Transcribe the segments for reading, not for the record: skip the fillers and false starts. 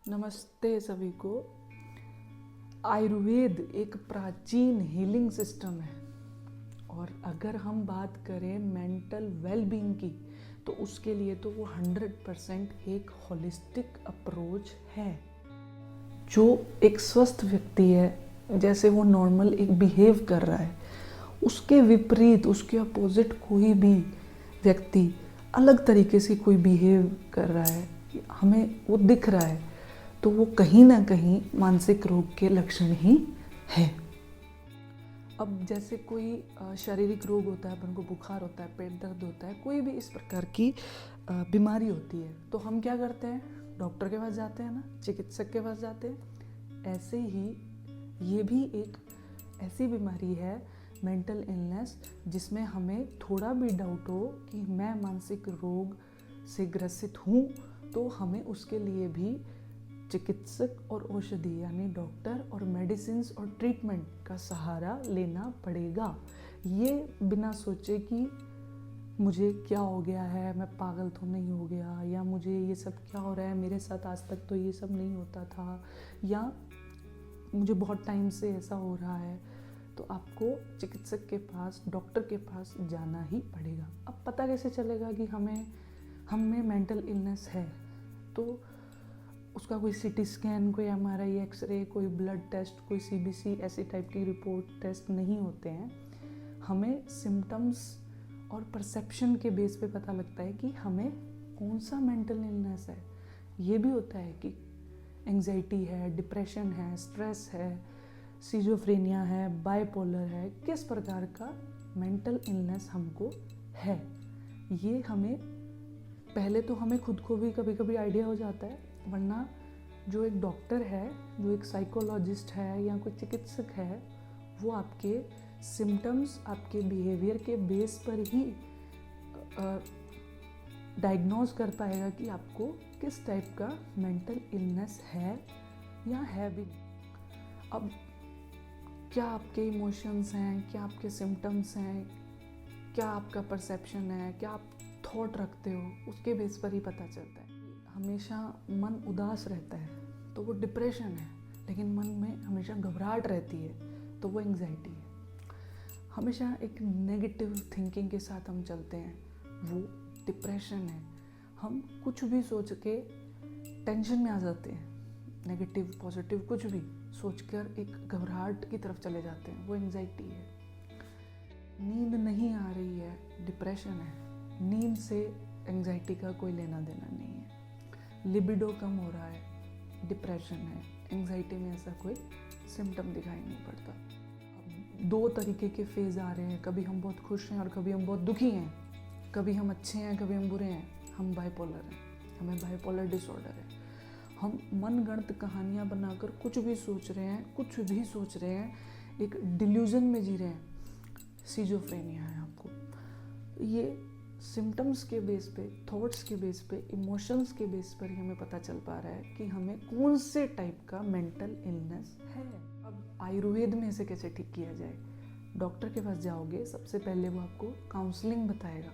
नमस्ते सभी को। आयुर्वेद एक प्राचीन हीलिंग सिस्टम है और अगर हम बात करें मेंटल वेलबींग की तो उसके लिए तो वो 100% एक होलिस्टिक अप्रोच है। जो एक स्वस्थ व्यक्ति है, जैसे वो नॉर्मल एक बिहेव कर रहा है, उसके विपरीत उसके अपोजिट कोई भी व्यक्ति अलग तरीके से कोई बिहेव कर रहा है, हमें वो दिख रहा है, तो वो कहीं ना कहीं मानसिक रोग के लक्षण ही है। अब जैसे कोई शारीरिक रोग होता है, अपन को बुखार होता है, पेट दर्द होता है, कोई भी इस प्रकार की बीमारी होती है, तो हम क्या करते हैं? डॉक्टर के पास जाते हैं ना, चिकित्सक के पास जाते हैं। ऐसे ही ये भी एक ऐसी बीमारी है, मेंटल इलनेस, जिसमें हमें थोड़ा भी डाउट हो कि मैं मानसिक रोग से ग्रसित हूँ, तो हमें उसके लिए भी चिकित्सक और औषधि यानी डॉक्टर और मेडिसिन्स और ट्रीटमेंट का सहारा लेना पड़ेगा। ये बिना सोचे कि मुझे क्या हो गया है, मैं पागल तो नहीं हो गया, या मुझे ये सब क्या हो रहा है, मेरे साथ आज तक तो ये सब नहीं होता था, या मुझे बहुत टाइम से ऐसा हो रहा है, तो आपको चिकित्सक के पास, डॉक्टर के पास जाना ही पड़ेगा। अब पता कैसे चलेगा कि हमें मेंटल इलनेस है? तो उसका कोई सीटी स्कैन, कोई एमआरआई, एक्सरे, कोई ब्लड टेस्ट, कोई सीबीसी ऐसी टाइप की रिपोर्ट टेस्ट नहीं होते हैं। हमें सिम्टम्स और परसेप्शन के बेस पे पता लगता है कि हमें कौन सा मेंटल इलनेस है। ये भी होता है कि एंग्जाइटी है, डिप्रेशन है, स्ट्रेस है, सिजोफ्रेनिया है, बाइपोलर है, किस प्रकार का मेंटल इलनेस हमको है। ये हमें पहले तो हमें खुद को भी कभी कभी आइडिया हो जाता है, वरना जो एक डॉक्टर है, जो एक साइकोलॉजिस्ट है या कोई चिकित्सक है, वो आपके सिम्टम्स, आपके बिहेवियर के बेस पर ही डायग्नोज कर पाएगा कि आपको किस टाइप का मेंटल इलनेस है या है भी। अब क्या आपके इमोशंस हैं, क्या आपके सिम्टम्स हैं, क्या आपका परसेप्शन है, क्या आप थॉट रखते हो, उसके बेस पर ही पता चलता है। हमेशा मन उदास रहता है तो वो डिप्रेशन है, लेकिन मन में हमेशा घबराहट रहती है तो वो एंग्जाइटी है। हमेशा एक नेगेटिव थिंकिंग के साथ हम चलते हैं, वो डिप्रेशन है। हम कुछ भी सोच के टेंशन में आ जाते हैं, नेगेटिव पॉजिटिव कुछ भी सोचकर एक घबराहट की तरफ चले जाते हैं, वो एंग्जाइटी है। नींद नहीं आ रही है, डिप्रेशन है। नींद से एंग्जाइटी का कोई लेना देना नहीं है। लिबिडो कम हो रहा है, डिप्रेशन है। एंग्जाइटी में ऐसा कोई सिम्टम दिखाई नहीं पड़ता। अब दो तरीके के फेज आ रहे हैं, कभी हम बहुत खुश हैं और कभी हम बहुत दुखी हैं, कभी हम अच्छे हैं, कभी हम बुरे हैं। हम बाइपोलर हैं, हमें बाइपोलर डिसऑर्डर है। हम मनगढ़ंत कहानियाँ बनाकर कुछ भी सोच रहे हैं, एक डिल्यूजन में जी रहे हैं। सिजोफ्रेनिया है आपको। ये सिम्टम्स के बेस पे, थॉट्स के बेस पे, इमोशंस के बेस पर ही हमें पता चल पा रहा है कि हमें कौन से टाइप का मेंटल इलनेस है। अब आयुर्वेद में इसे कैसे ठीक किया जाए? डॉक्टर के पास जाओगे, सबसे पहले वो आपको काउंसलिंग बताएगा,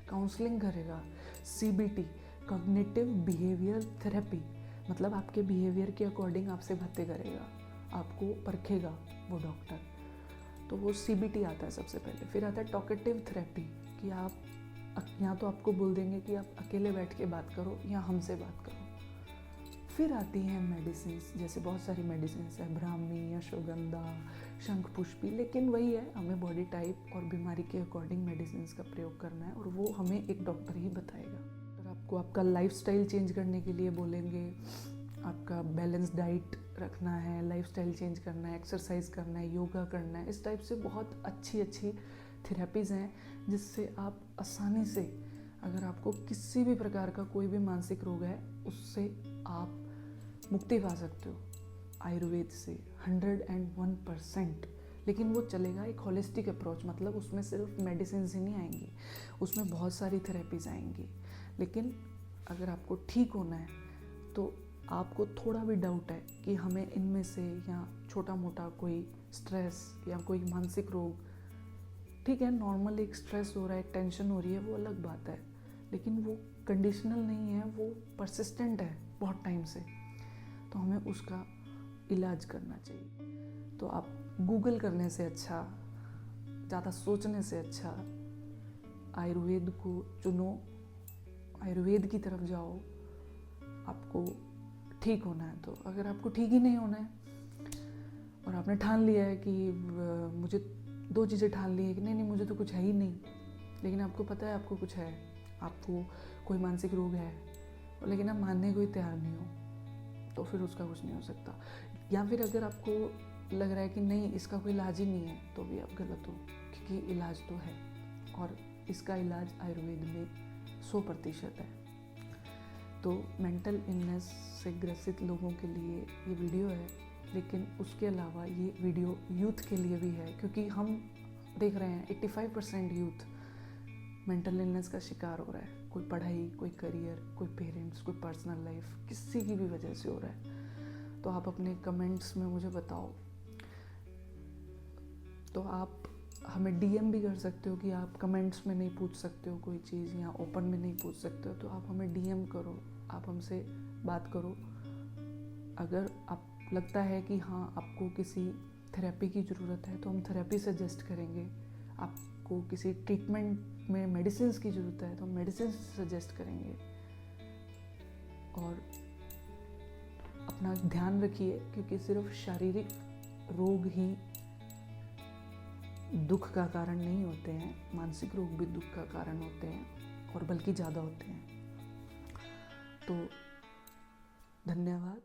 काउंसलिंग करेगा। सीबीटी, कॉग्निटिव बिहेवियर थेरेपी, मतलब आपके बिहेवियर के अकॉर्डिंग आपसे बातें करेगा, आपको परखेगा वो डॉक्टर। तो वो सीबीटी आता है सबसे पहले। फिर आता है टॉकेटिव थेरेपी, कि आप या तो आपको बोल देंगे कि आप अकेले बैठ के बात करो या हमसे बात करो। फिर आती हैं मेडिसिन, जैसे बहुत सारी मेडिसिन है, ब्राह्मी, अश्वगंधा, शंखपुष्पी, लेकिन वही है, हमें बॉडी टाइप और बीमारी के अकॉर्डिंग मेडिसिन का प्रयोग करना है और वो हमें एक डॉक्टर ही बताएगा। डॉक्टर आपको आपका लाइफस्टाइल चेंज करने के लिए बोलेंगे, आपका बैलेंस डाइट रखना है, लाइफस्टाइल चेंज करना है, एक्सरसाइज करना है, योगा करना है। इस टाइप से बहुत अच्छी थेरेपीज़ हैं जिससे आप आसानी से, अगर आपको किसी भी प्रकार का कोई भी मानसिक रोग है, उससे आप मुक्ति पा सकते हो आयुर्वेद से 101%। लेकिन वो चलेगा एक होलिस्टिक अप्रोच, मतलब उसमें सिर्फ मेडिसिन ही नहीं आएंगी, उसमें बहुत सारी थेरेपीज़ आएंगी। लेकिन अगर आपको ठीक होना है तो आपको थोड़ा भी डाउट है कि हमें इनमें से, या छोटा मोटा कोई स्ट्रेस या कोई मानसिक रोग, ठीक है, नॉर्मल एक स्ट्रेस हो रहा है, एक टेंशन हो रही है, वो अलग बात है, लेकिन वो कंडीशनल नहीं है, वो परसिस्टेंट है बहुत टाइम से। तो हमें उसका इलाज करना चाहिए। तो आप गूगल करने से अच्छा, ज़्यादा सोचने से अच्छा आयुर्वेद को चुनो, आयुर्वेद की तरफ जाओ। आपको ठीक होना है तो, अगर आपको ठीक ही नहीं होना है और आपने ठान लिया है कि मुझे 2 चीज़ें ठान ली है कि नहीं मुझे तो कुछ है ही नहीं, लेकिन आपको पता है आपको कुछ है, आपको कोई मानसिक रोग है, लेकिन आप मानने को ही तैयार नहीं हो, तो फिर उसका कुछ नहीं हो सकता। या फिर अगर आपको लग रहा है कि नहीं इसका कोई इलाज ही नहीं है, तो भी आप गलत हो, क्योंकि इलाज तो है और इसका इलाज आयुर्वेद में 100% है। तो मेंटल इलनेस से ग्रसित लोगों के लिए ये वीडियो है, लेकिन उसके अलावा ये वीडियो यूथ के लिए भी है, क्योंकि हम देख रहे हैं 85% यूथ मेंटल इलनेस का शिकार हो रहा है। कोई पढ़ाई, कोई करियर, कोई पेरेंट्स, कोई पर्सनल लाइफ, किसी की भी वजह से हो रहा है। तो आप अपने कमेंट्स में मुझे बताओ। तो आप हमें डीएम भी कर सकते हो कि आप कमेंट्स में नहीं पूछ सकते हो कोई चीज़ या ओपन में नहीं पूछ सकते हो, तो आप हमें डीएम करो, आप हमसे बात करो। अगर आप लगता है कि हाँ आपको किसी थेरेपी की ज़रूरत है तो हम थेरेपी सजेस्ट करेंगे। आपको किसी ट्रीटमेंट में मेडिसिन की ज़रूरत है तो हम मेडिसिन सजेस्ट करेंगे। और अपना ध्यान रखिए, क्योंकि सिर्फ शारीरिक रोग ही दुख का कारण नहीं होते हैं, मानसिक रोग भी दुख का कारण होते हैं और बल्कि ज़्यादा होते हैं। तो धन्यवाद।